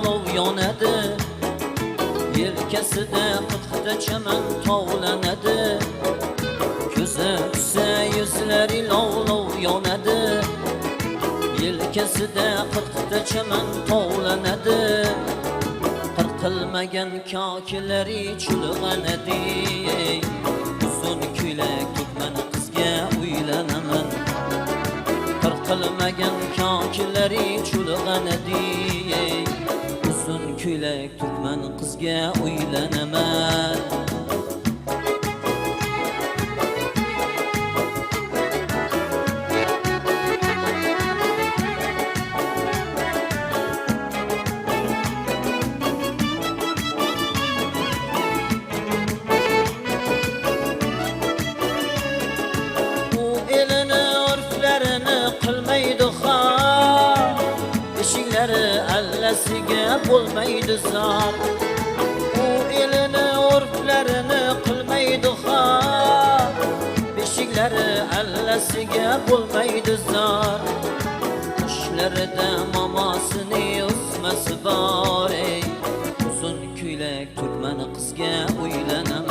lov yonadi, yelkasida qirqta chaman tovlanadi. Ko'zi tushsa yuzlari lov yonadi, yelkasida qirqta chaman tovlanadi. Qirqilmagan kokilari chulg'anadi. Uzun ko'ylak to'kman qizga uylanaman. Qirqilmagan kokilari chulg'anadi. Uzun ko'ylak to'kman qizga uylanaman. Qilmaydi xor, eshiklari allasiga bo'lmaydi zor. U elini urflarini qilmaydi xor, eshiklari allasiga bo'lmaydi zor. Qushlarida momosini o'smasi bor. Uzun ko'ylak to'kman qizga uylanaman.